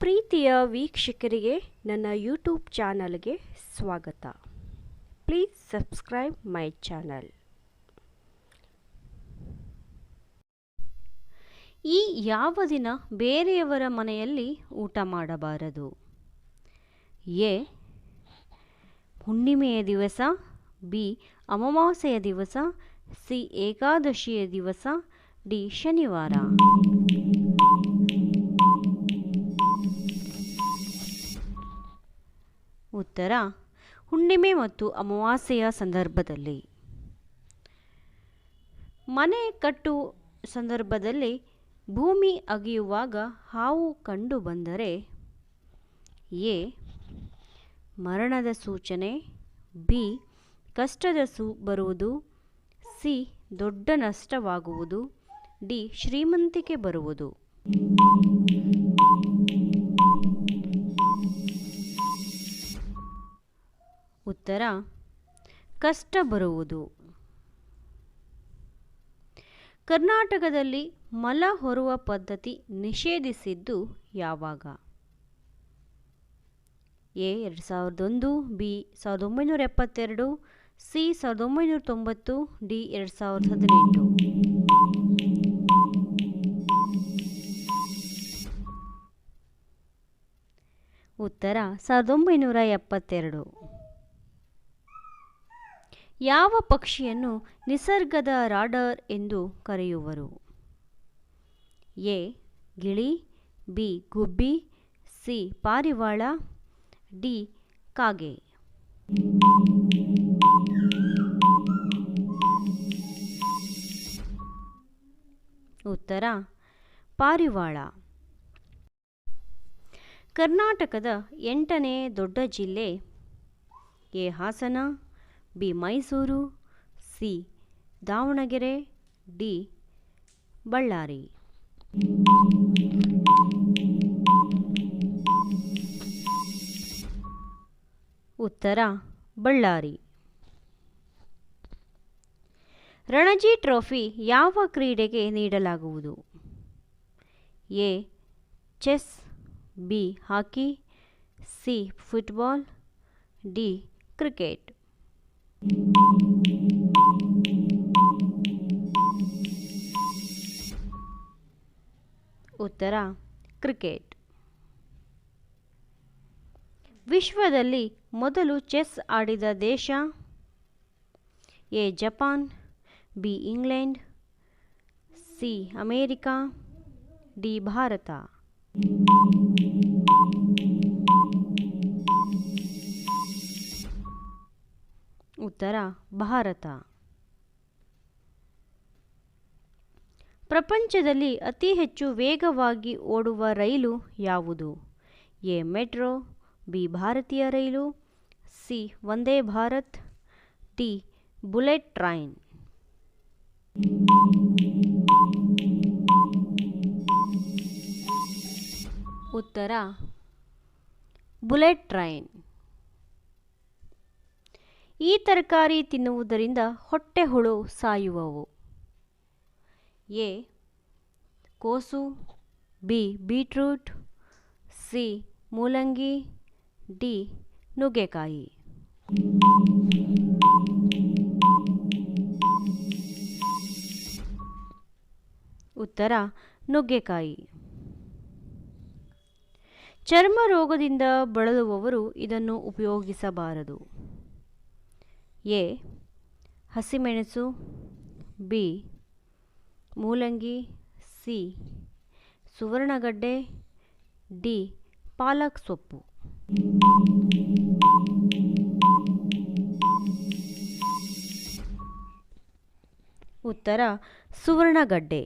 ಪ್ರೀತಿಯ ವೀಕ್ಷಕರಿಗೆ ನನ್ನ ಯೂಟ್ಯೂಬ್ ಚಾನಲ್ಗೆ ಸ್ವಾಗತ. Please subscribe my channel. ಈ ಯಾವ ದಿನ ಬೇರೆಯವರ ಮನೆಯಲ್ಲಿ ಊಟ ಮಾಡಬಾರದು? ಎ. ಹುಣ್ಣಿಮೆಯ ದಿವಸ, ಬಿ. ಅಮಾವಾಸ್ಯೆಯ ದಿವಸ, ಸಿ. ಏಕಾದಶಿಯ ದಿವಸ, ಡಿ. ಶನಿವಾರ. ಉತ್ತರ ಹುಣ್ಣಿಮೆ ಮತ್ತು ಅಮಾವಾಸ್ಯೆಯ ಸಂದರ್ಭದಲ್ಲಿ. ಮನೆ ಕಟ್ಟು ಸಂದರ್ಭದಲ್ಲಿ ಭೂಮಿ ಅಗೆಯುವಾಗ ಹಾವು ಕಂಡು ಬಂದರೆ ಎ. ಮರಣದ ಸೂಚನೆ, ಬಿ. ಕಷ್ಟದ ಬರುವುದು, ಸಿ. ದೊಡ್ಡ ನಷ್ಟವಾಗುವುದು, ಡಿ. ಶ್ರೀಮಂತಿಕೆ ಬರುವುದು. ಉತ್ತರ ಕಷ್ಟ ಬರುವುದು. ಕರ್ನಾಟಕದಲ್ಲಿ ಮಲ ಹೊರುವ ಪದ್ಧತಿ ನಿಷೇಧಿಸಿದ್ದು ಯಾವಾಗ? ಎ. 2001, ಬಿ. 1972, ಸಿ. 1990, ಡಿ. 2018. ಉತ್ತರ 1972. ಯಾವ ಪಕ್ಷಿಯನ್ನು ನಿಸರ್ಗದ ರಾಡಾರ್ ಎಂದು ಕರೆಯುವರು? ಎ. ಗಿಳಿ, ಬಿ. ಗುಬ್ಬಿ, ಸಿ. ಪಾರಿವಾಳ, ಡಿ. ಕಾಗೆ. ಉತ್ತರ ಪಾರಿವಾಳ. ಕರ್ನಾಟಕದ 8ನೇ ದೊಡ್ಡ ಜಿಲ್ಲೆ A. Hassan, B. Mysuru, C. Davanagere, D. Ballari. ಉತ್ತರ ಬಳ್ಳಾರಿ. ರಣಜಿ ಟ್ರೋಫಿ ಯಾವ ಕ್ರೀಡೆಗೆ ನೀಡಲಾಗುವುದು? A. Chess, B. Hockey, C. Football, D. Cricket. ಉತ್ತರ ಕ್ರಿಕೆಟ್. ವಿಶ್ವದಲ್ಲಿ ಮೊದಲು ಚೆಸ್ ಆಡಿದ ದೇಶ? A. Japan, B. England, C. America, D. Bharat. ಉತ್ತರ ಭಾರತ. ಪ್ರಪಂಚದಲ್ಲಿ ಅತಿ ಹೆಚ್ಚು ವೇಗವಾಗಿ ಓಡುವ ರೈಲು ಯಾವುದು? ಎ. Metro, B. ಭಾರತೀಯ ರೈಲು, C. Vande Bharat, D. Bullet train. ಉತ್ತರ ಬುಲೆಟ್ ಟ್ರೈನ್. ಈ ತರಕಾರಿ ತಿನ್ನುವುದರಿಂದ ಹೊಟ್ಟೆ ಹುಳು ಸಾಯುವವು? ಎ. ಕೋಸು, ಬಿ. Beetroot, C. ಮೂಲಂಗಿ, ಡಿ. ನುಗ್ಗೆಕಾಯಿ. ಉತ್ತರ ನುಗ್ಗೆಕಾಯಿ. ಚರ್ಮ ರೋಗದಿಂದ ಬಳಲುವವರು ಇದನ್ನು ಉಪಯೋಗಿಸಬಾರದು? ಎ. ಹಸಿಮೆಣಸು, ಬಿ. ಮೂಲಂಗಿ, ಸಿ. ಸುವರ್ಣಗಡ್ಡೆ, ಡಿ. ಪಾಲಕ್ ಸೊಪ್ಪು. ಉತ್ತರ ಸುವರ್ಣಗಡ್ಡೆ.